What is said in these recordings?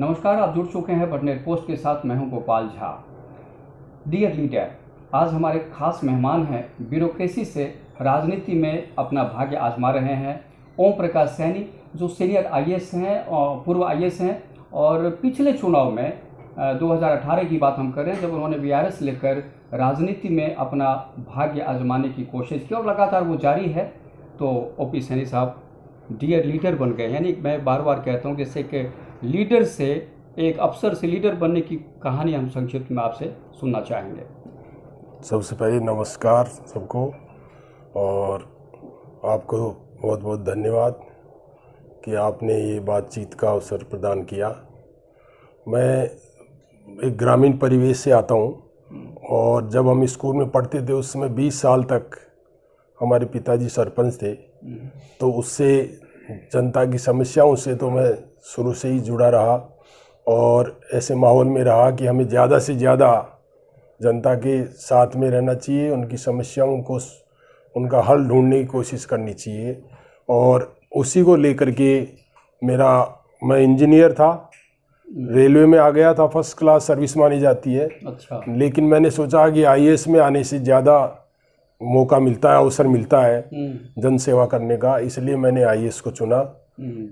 नमस्कार, आप जुड़ चुके हैं बटनेर पोस्ट के साथ। मैं हूं गोपाल झा। डियर लीडर, आज हमारे खास मेहमान हैं, ब्यूरोक्रेसी से राजनीति में अपना भाग्य आजमा रहे हैं, ओम प्रकाश सैनी, जो सीनियर आईएएस हैं और पूर्व आईएएस हैं। और पिछले चुनाव में 2018 की बात हम करें, जब उन्होंने वीआरएस लेकर राजनीति में अपना भाग्य आजमाने की कोशिश की और लगातार वो जारी है, तो ओपी सैनी साहब डियर लीडर बन गए। यानी मैं बार बार कहता हूँ, जैसे कि लीडर से, एक अफसर से लीडर बनने की कहानी हम संक्षिप्त में आपसे सुनना चाहेंगे। सबसे पहले नमस्कार सबको, और आपको बहुत बहुत धन्यवाद कि आपने ये बातचीत का अवसर प्रदान किया। मैं एक ग्रामीण परिवेश से आता हूँ, और जब हम स्कूल में पढ़ते थे उस समय 20 साल तक हमारे पिताजी सरपंच थे, तो उससे जनता की समस्याओं से तो मैं शुरू से ही जुड़ा रहा और ऐसे माहौल में रहा कि हमें ज़्यादा से ज़्यादा जनता के साथ में रहना चाहिए, उनकी समस्याओं को, उनका हल ढूंढने की कोशिश करनी चाहिए। और उसी को लेकर के मैं इंजीनियर था, रेलवे में आ गया था, फर्स्ट क्लास सर्विस मानी जाती है। अच्छा। लेकिन मैंने सोचा कि आईएएस में आने से ज़्यादा मौका मिलता है, अवसर मिलता है जन सेवा करने का, इसलिए मैंने आईएएस को चुना।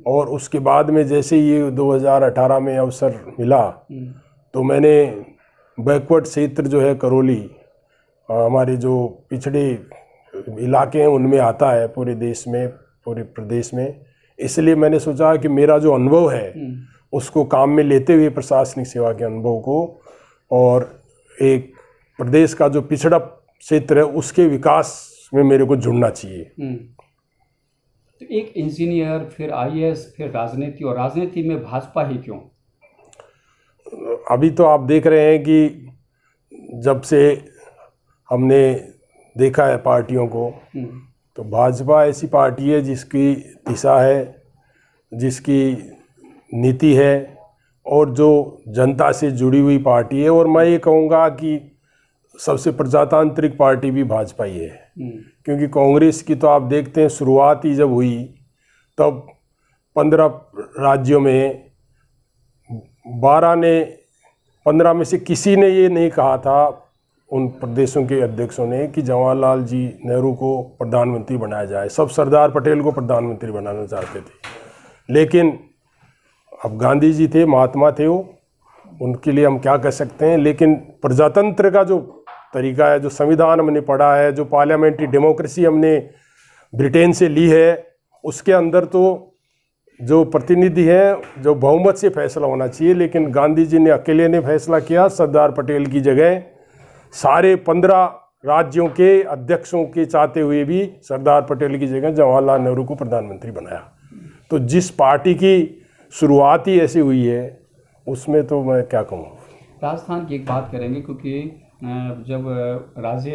और उसके बाद में जैसे ये 2018 में अवसर मिला, तो मैंने बैकवर्ड क्षेत्र जो है करौली, हमारे जो पिछड़े इलाके हैं उनमें आता है पूरे देश में, पूरे प्रदेश में, इसलिए मैंने सोचा कि मेरा जो अनुभव है उसको काम में लेते हुए प्रशासनिक सेवा के अनुभव को, और एक प्रदेश का जो पिछड़ा क्षेत्र है उसके विकास में मेरे को जुड़ना चाहिए। तो एक इंजीनियर, फिर आईएएस, फिर राजनीति, और राजनीति में भाजपा ही क्यों? अभी तो आप देख रहे हैं कि जब से हमने देखा है पार्टियों को, तो भाजपा ऐसी पार्टी है जिसकी दिशा है, जिसकी नीति है, और जो जनता से जुड़ी हुई पार्टी है। और मैं ये कहूँगा कि सबसे प्रजातांत्रिक पार्टी भी भाजपा ही है, क्योंकि कांग्रेस की तो आप देखते हैं शुरुआत ही जब हुई तब 15 राज्यों में 15 में से किसी ने ये नहीं कहा था, उन प्रदेशों के अध्यक्षों ने, कि जवाहरलाल जी नेहरू को प्रधानमंत्री बनाया जाए। सब सरदार पटेल को प्रधानमंत्री बनाना चाहते थे, लेकिन अब गांधी जी थे, महात्मा थे वो, उनके लिए हम क्या कह सकते हैं। लेकिन प्रजातंत्र का जो तरीका है, जो संविधान हमने पढ़ा है, जो पार्लियामेंट्री डेमोक्रेसी हमने ब्रिटेन से ली है, उसके अंदर तो जो प्रतिनिधि हैं, जो बहुमत से फैसला होना चाहिए। लेकिन गांधी जी ने अकेले ने फैसला किया, सरदार पटेल की जगह सारे 15 राज्यों के अध्यक्षों के चाहते हुए भी सरदार पटेल की जगह जवाहरलाल नेहरू को प्रधानमंत्री बनाया। तो जिस पार्टी की शुरुआत ही ऐसी हुई है, उसमें तो मैं क्या कहूँ। राजस्थान की एक बात करेंगे, क्योंकि जब राज्य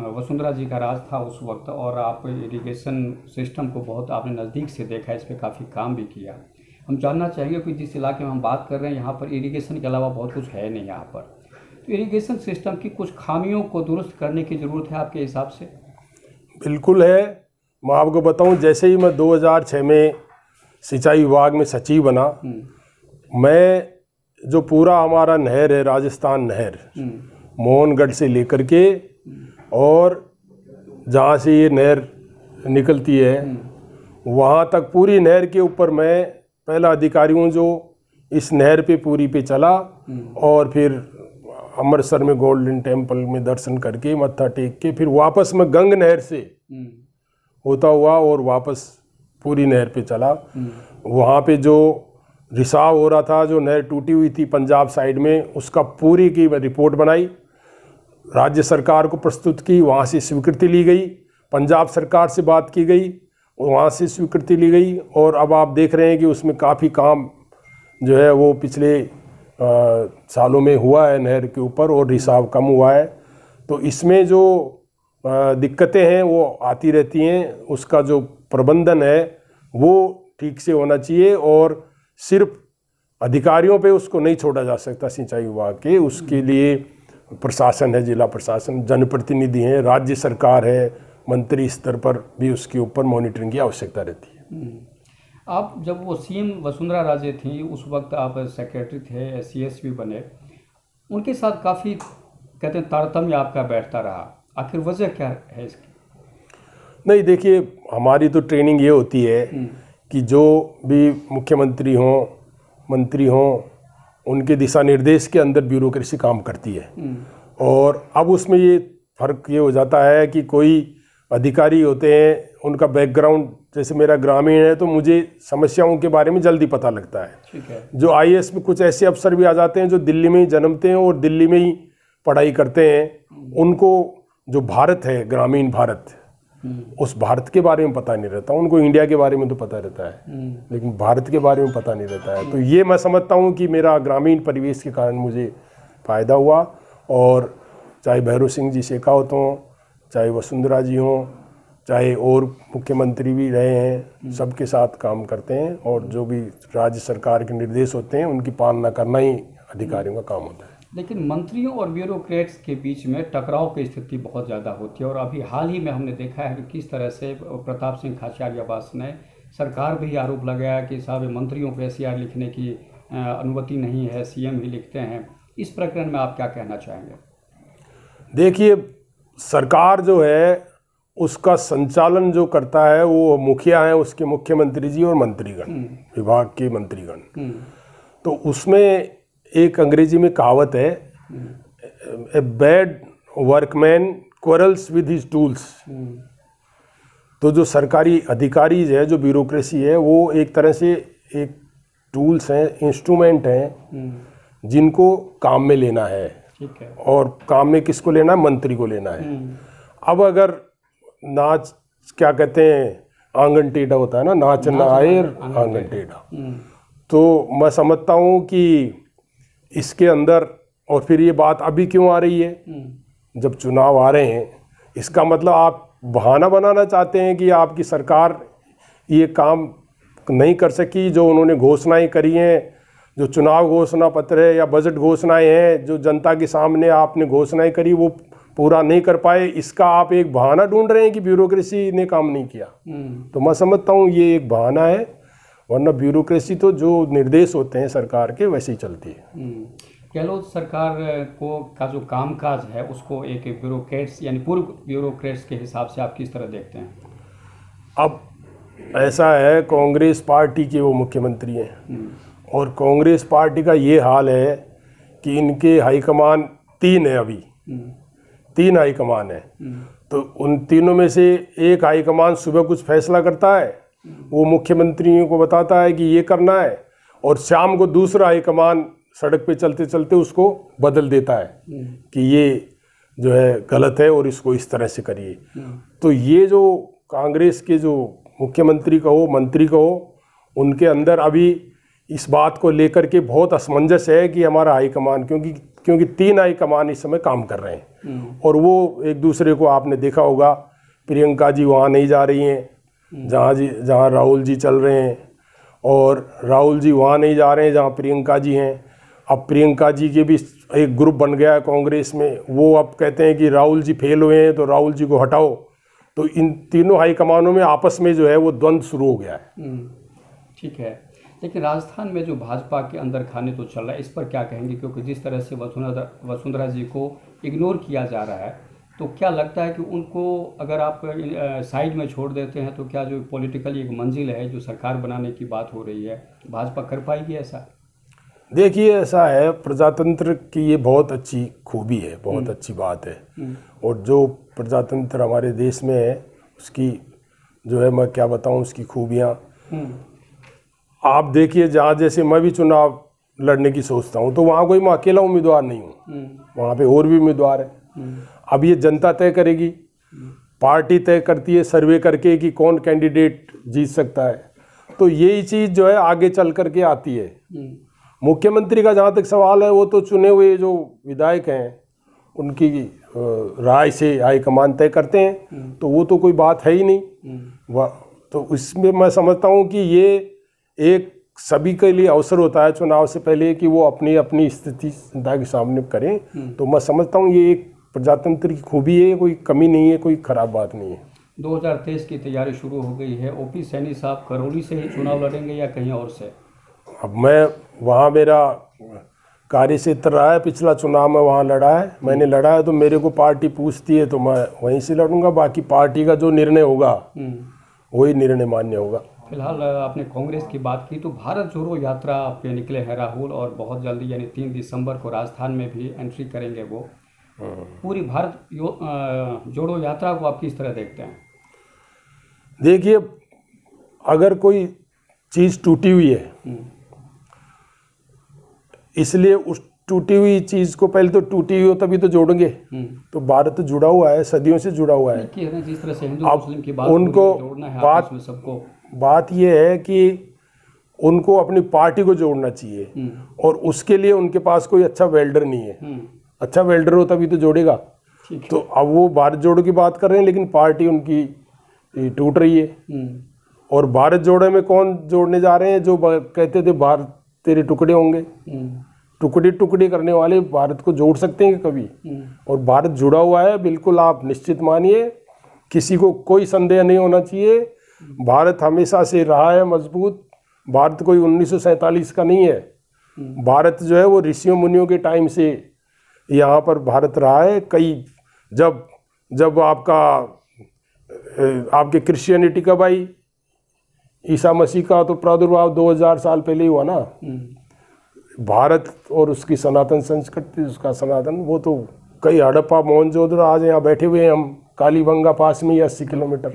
वसुंधरा जी का राज था उस वक्त, और आप इरिगेशन सिस्टम को बहुत आपने नज़दीक से देखा, इस पर काफ़ी काम भी किया। हम जानना चाहेंगे कि जिस इलाके में हम बात कर रहे हैं, यहाँ पर इरिगेशन के अलावा बहुत कुछ है नहीं यहाँ पर, तो इरिगेशन सिस्टम की कुछ खामियों को दुरुस्त करने की ज़रूरत है आपके हिसाब से? बिल्कुल है। मैं आपको बताऊँ, जैसे ही मैं 2006 में सिंचाई विभाग में सचिव बना, मैं जो पूरा हमारा नहर है, राजस्थान नहर, मोहनगढ़ से लेकर के और जहाँ से ये नहर निकलती है वहाँ तक, पूरी नहर के ऊपर मैं पहला अधिकारी हूँ जो इस नहर पे पूरी पे चला, और फिर अमृतसर में गोल्डन टेम्पल में दर्शन करके मत्था टेक के फिर वापस मैं गंग नहर से होता हुआ और वापस पूरी नहर पे चला। वहाँ पे जो रिसाव हो रहा था, जो नहर टूटी हुई थी पंजाब साइड में, उसका पूरी की रिपोर्ट बनाई, राज्य सरकार को प्रस्तुत की, वहाँ से स्वीकृति ली गई, पंजाब सरकार से बात की गई, वहाँ से स्वीकृति ली गई। और अब आप देख रहे हैं कि उसमें काफ़ी काम जो है वो पिछले सालों में हुआ है नहर के ऊपर, और रिसाव कम हुआ है। तो इसमें जो दिक्कतें हैं वो आती रहती हैं, उसका जो प्रबंधन है वो ठीक से होना चाहिए, और सिर्फ अधिकारियों पे उसको नहीं छोड़ा जा सकता सिंचाई विभाग के। उसके लिए प्रशासन है, जिला प्रशासन, जनप्रतिनिधि हैं, राज्य सरकार है, मंत्री स्तर पर भी उसके ऊपर मॉनिटरिंग की आवश्यकता रहती है। आप जब वो सीएम वसुंधरा राजे थी उस वक्त आप सेक्रेटरी थे, सीएस भी बने, उनके साथ काफ़ी कहते हैं तारतम्य आपका बैठता रहा, आखिर वजह क्या है इसकी? नहीं, देखिए हमारी तो ट्रेनिंग ये होती है कि जो भी मुख्यमंत्री हों, मंत्री हों, उनके दिशा निर्देश के अंदर ब्यूरोक्रेसी काम करती है। और अब उसमें ये फ़र्क ये हो जाता है कि कोई अधिकारी होते हैं, उनका बैकग्राउंड जैसे मेरा ग्रामीण है तो मुझे समस्याओं के बारे में जल्दी पता लगता है। ठीक है। जो आईएएस में कुछ ऐसे अफसर भी आ जाते हैं जो दिल्ली में ही जन्मते हैं और दिल्ली में ही पढ़ाई करते हैं, उनको जो भारत है, ग्रामीण भारत, उस भारत के बारे में पता नहीं रहता। उनको इंडिया के बारे में तो पता रहता है, लेकिन भारत के बारे में पता नहीं रहता है। तो ये मैं समझता हूँ कि मेरा ग्रामीण परिवेश के कारण मुझे फ़ायदा हुआ। और चाहे भैरव सिंह जी शेखावत हों, चाहे वसुंधरा जी हों, चाहे और मुख्यमंत्री भी रहे हैं, सबके साथ काम करते हैं। और जो भी राज्य सरकार के निर्देश होते हैं उनकी पालना करना ही अधिकारियों का काम होता है। लेकिन मंत्रियों और ब्यूरोक्रेट्स के बीच में टकराव की स्थिति बहुत ज़्यादा होती है, और अभी हाल ही में हमने देखा है कि किस तरह से प्रताप सिंह खाचरियावास ने सरकार भी आरोप लगाया कि साहब मंत्रियों को एसआईआर लिखने की अनुमति नहीं है, सीएम ही लिखते हैं। इस प्रकरण में आप क्या कहना चाहेंगे? देखिए, सरकार जो है उसका संचालन जो करता है वो मुखिया है, उसके मुख्यमंत्री जी और मंत्रीगण, विभाग के मंत्रीगण। तो उसमें एक अंग्रेजी में कहावत है, a bad workman quarrels with his tools. तो जो सरकारी अधिकारी है, जो ब्यूरोक्रेसी है, वो एक तरह से एक टूल्स हैं, इंस्ट्रूमेंट हैं जिनको काम में लेना है। ठीक है। और काम में किसको लेना है? मंत्री को लेना है। अब अगर नाच क्या कहते हैं, आंगन टेढ़ा होता है ना, नाच ना आए आंगन टेढ़ा, तो मैं समझता हूँ कि इसके अंदर, और फिर ये बात अभी क्यों आ रही है जब चुनाव आ रहे हैं, इसका मतलब आप बहाना बनाना चाहते हैं कि आपकी सरकार ये काम नहीं कर सकी, जो उन्होंने घोषणाएं करी हैं, जो चुनाव घोषणा पत्र है या बजट घोषणाएं हैं, जो जनता के सामने आपने घोषणाएं करी वो पूरा नहीं कर पाए, इसका आप एक बहाना ढूंढ रहे हैं कि ब्यूरोक्रेसी ने काम नहीं किया। तो मैं समझता हूँ ये एक बहाना है, वरना ब्यूरोक्रेसी तो जो निर्देश होते हैं सरकार के वैसे ही चलती है। गहलोत सरकार को का जो कामकाज है उसको एक ब्यूरोक्रेट्स यानी पूर्व ब्यूरोक्रेट्स के हिसाब से आप किस तरह देखते हैं? अब ऐसा है, कांग्रेस पार्टी के वो मुख्यमंत्री हैं और कांग्रेस पार्टी का ये हाल है कि इनके हाईकमान 3 है, अभी 3 हाईकमान है। तो उन तीनों में से एक हाईकमान सुबह कुछ फैसला करता है, वो मुख्यमंत्रियों को बताता है कि ये करना है, और शाम को दूसरा हाईकमान सड़क पे चलते चलते उसको बदल देता है कि ये जो है गलत है और इसको इस तरह से करिए। तो ये जो कांग्रेस के जो मुख्यमंत्री कहो, मंत्री कहो, उनके अंदर अभी इस बात को लेकर के बहुत असमंजस है कि हमारा हाईकमान, क्योंकि 3 हाईकमान इस समय काम कर रहे हैं और वो एक दूसरे को, आपने देखा होगा, प्रियंका जी वहाँ नहीं जा रही हैं जहाँ राहुल जी चल रहे हैं, और राहुल जी वहाँ नहीं जा रहे हैं जहाँ प्रियंका जी हैं। अब प्रियंका जी के भी एक ग्रुप बन गया है कांग्रेस में, वो अब कहते हैं कि राहुल जी फेल हुए हैं तो राहुल जी को हटाओ। तो इन तीनों हाईकमानों में आपस में जो है वो द्वंद्व शुरू हो गया है। ठीक है, लेकिन राजस्थान में जो भाजपा के अंदर खाने तो चल रहा है, इस पर क्या कहेंगे? क्योंकि जिस तरह से वसुंधरा जी को इग्नोर किया जा रहा है, तो क्या लगता है कि उनको अगर आप साइड में छोड़ देते हैं तो क्या जो पॉलिटिकली एक मंजिल है जो सरकार बनाने की बात हो रही है, भाजपा कर पाएगी ऐसा? देखिए, ऐसा है, प्रजातंत्र की ये बहुत अच्छी खूबी है, बहुत अच्छी बात है। और जो प्रजातंत्र हमारे देश में है उसकी जो है, मैं क्या बताऊं उसकी खूबियाँ। आप देखिए, जहाँ जैसे मैं भी चुनाव लड़ने की सोचता हूँ तो वहाँ कोई मैं अकेला उम्मीदवार नहीं हूँ, वहाँ पे और भी उम्मीदवार है। अब ये जनता तय करेगी, पार्टी तय करती है सर्वे करके कि कौन कैंडिडेट जीत सकता है। तो यही चीज़ जो है आगे चल करके आती है। मुख्यमंत्री का जहाँ तक सवाल है, वो तो चुने हुए जो विधायक हैं उनकी राय से हाईकमान तय करते हैं, तो वो तो कोई बात है ही नहीं। तो इसमें मैं समझता हूँ कि ये एक सभी के लिए अवसर होता है चुनाव से पहले कि वो अपनी अपनी स्थिति जनता के सामने करें। तो मैं समझता हूँ ये एक प्रजातंत्र की खूबी है, कोई कमी नहीं है, कोई खराब बात नहीं है। 2023 की तैयारी शुरू हो गई है। ओपी सैनी साहब करौली से ही चुनाव लड़ेंगे या कहीं और से? अब मैं वहाँ, मेरा कार्य क्षेत्र रहा है, पिछला चुनाव में वहाँ लड़ा है, मैंने लड़ा है, तो मेरे को पार्टी पूछती है तो मैं वहीं से लड़ूंगा। बाकी पार्टी का जो निर्णय होगा वही निर्णय मान्य होगा। फिलहाल आपने कांग्रेस की बात की, तो भारत जोड़ो यात्रा पे निकले हैं राहुल, और बहुत जल्दी यानी 3 दिसंबर को राजस्थान में भी एंट्री करेंगे वो। पूरी भारत जोड़ो यात्रा को आप किस तरह देखते हैं? देखिए, अगर कोई चीज़ टूटी हुई है, इसलिए उस टूटी हुई चीज़ को पहले तो टूटी हुई हो तभी तो जोड़ेंगे। तो भारत तो जुड़ा हुआ है, सदियों से जुड़ा हुआ है। जिस तरह से हिंदू मुस्लिम की बात उनको जोड़ना है बात में सबको, बात ये है कि उनको अपनी पार्टी को जोड़ना चाहिए, और उसके लिए उनके पास कोई अच्छा वेल्डर नहीं है। अच्छा वेल्डर हो तभी तो जोड़ेगा। तो अब वो भारत जोड़ो की बात कर रहे हैं, लेकिन पार्टी उनकी टूट रही है। और भारत जोड़ो में कौन जोड़ने जा रहे हैं? जो कहते थे भारत तेरे टुकड़े होंगे, टुकड़े टुकड़े करने वाले भारत को जोड़ सकते हैं कभी? और भारत जुड़ा हुआ है, बिल्कुल आप निश्चित मानिए, किसी को कोई संदेह नहीं होना चाहिए। भारत हमेशा से रहा है मजबूत। भारत कोई 1947 का नहीं है। भारत जो है वो ऋषियों मुनियों के टाइम से यहाँ पर भारत रहा है। कई जब आपके क्रिश्चियनिटी कब आई? ईसा मसीह का तो प्रादुर्भाव 2000 साल पहले ही हुआ ना। भारत और उसकी सनातन संस्कृति, उसका सनातन, वो तो कई हड़प्पा मोहनजोदड़ो, आज यहाँ बैठे हुए हैं हम, कालीबंगा पास में ही 80 किलोमीटर,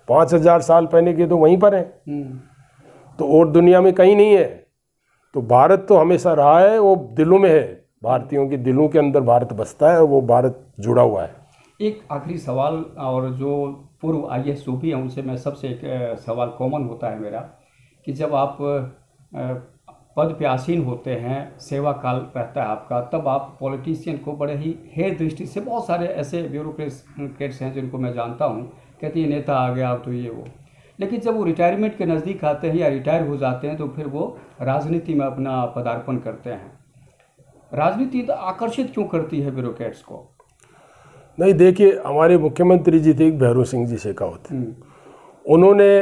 5000 साल पहले के तो वहीं पर हैं। तो और दुनिया में कहीं नहीं है। तो भारत तो हमेशा रहा है, वो दिलों में है, भारतीयों के दिलों के अंदर भारत बसता है, और वो भारत जुड़ा हुआ है। एक आखिरी सवाल, और जो पूर्व IAS जो भी हैं उनसे मैं सबसे एक सवाल कॉमन होता है मेरा, कि जब आप पद पे आसीन होते हैं, सेवा काल रहता है आपका, तब आप पॉलिटिशियन को बड़े ही हेय दृष्टि से, बहुत सारे ऐसे ब्यूरोक्रेट्स हैं जिनको मैं जानता हूँ, कहते हैं नेता आ गया आप तो ये वो, लेकिन जब वो रिटायरमेंट के नज़दीक आते हैं या रिटायर हो जाते हैं तो फिर वो राजनीति में अपना पदार्पण करते हैं। राजनीति आकर्षित क्यों करती है ब्यूरोक्रेट्स को? नहीं, देखिए, हमारे मुख्यमंत्री जी थे भैरव सिंह जी शेखावत, उन्होंने,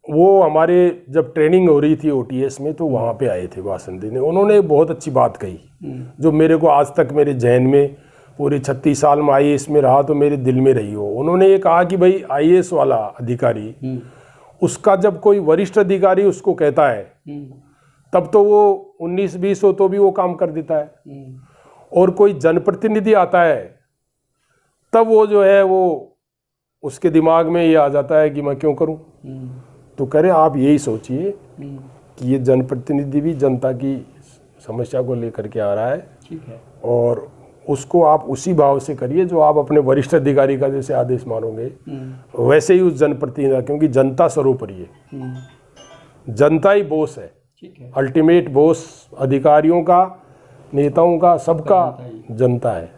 वो हमारे जब ट्रेनिंग हो रही थी OTS में, तो वहाँ पे आए थे भाषण देने। उन्होंने बहुत अच्छी बात कही, जो मेरे को आज तक मेरे जहन में, पूरे 36 साल में IAS में रहा तो मेरे दिल में रही हो। उन्होंने ये कहा कि भाई IAS वाला अधिकारी, उसका जब कोई वरिष्ठ अधिकारी उसको कहता है, तब तो वो 19-20 हो तो भी वो काम कर देता है। और कोई जनप्रतिनिधि आता है तब वो जो है वो उसके दिमाग में ये आ जाता है कि मैं क्यों करूं। तो कह रहे आप यही सोचिए कि ये जनप्रतिनिधि भी जनता की समस्या को लेकर के आ रहा है, ठीक है, और उसको आप उसी भाव से करिए जो आप अपने वरिष्ठ अधिकारी का जैसे आदेश मानोगे, वैसे ही उस जनप्रतिनिधि, क्योंकि जनता सर्वोपरि है, जनता ही बॉस है, अल्टीमेट बॉस अधिकारियों का, नेताओं का, सबका जनता है।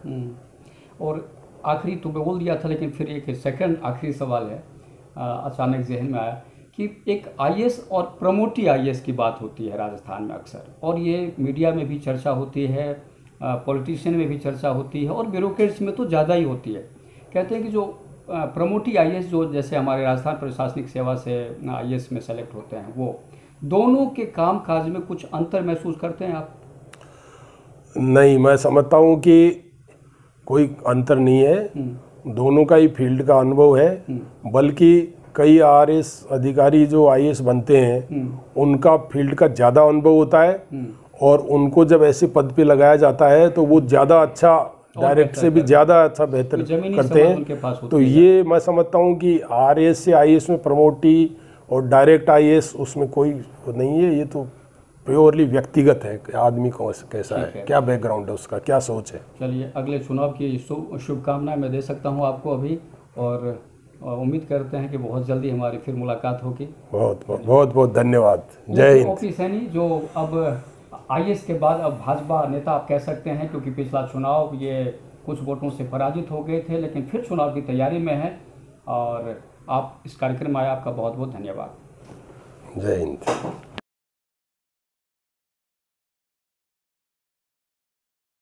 और आखिरी तो बोल दिया था, लेकिन फिर एक सेकंड आखिरी सवाल है, अचानक जहन में आया कि एक IAS और प्रमोटी IAS की बात होती है राजस्थान में अक्सर, और ये मीडिया में भी चर्चा होती है, पॉलिटिशियन में भी चर्चा होती है, और ब्यूरोक्रेट्स में तो ज़्यादा ही होती है। कहते हैं कि जो प्रमोटी IAS जो जैसे हमारे राजस्थान प्रशासनिक सेवा से IAS में सेलेक्ट होते हैं, वो दोनों के काम काज में कुछ अंतर महसूस करते हैं आप? नहीं, मैं समझता हूँ कि कोई अंतर नहीं है, दोनों का ही फील्ड का अनुभव है। बल्कि कई RS अधिकारी जो IAS बनते हैं, उनका फील्ड का ज़्यादा अनुभव होता है, और उनको जब ऐसे पद पे लगाया जाता है तो वो ज़्यादा अच्छा, डायरेक्ट से भी ज़्यादा अच्छा बेहतर करते हैं। तो ये मैं समझता हूँ कि RS से IAS में प्रमोटी और डायरेक्ट IAS, उसमें कोई नहीं है। ये तो प्योरली व्यक्तिगत है कि आदमी को कैसा है, क्या बैकग्राउंड है उसका, क्या सोच है। चलिए, अगले चुनाव की शुभकामनाएं मैं दे सकता हूं आपको अभी, और उम्मीद करते हैं कि बहुत जल्दी हमारी फिर मुलाकात होगी। बहुत बहुत बहुत बहुत धन्यवाद। जय हिंद। ओपी सैनी, जो अब IAS के बाद अब भाजपा नेता आप कह सकते हैं, क्योंकि पिछला चुनाव ये कुछ वोटों से पराजित हो गए थे, लेकिन फिर चुनाव की तैयारी में है, और आप इस कार्यक्रम में आए, आपका बहुत बहुत धन्यवाद। जय हिंद।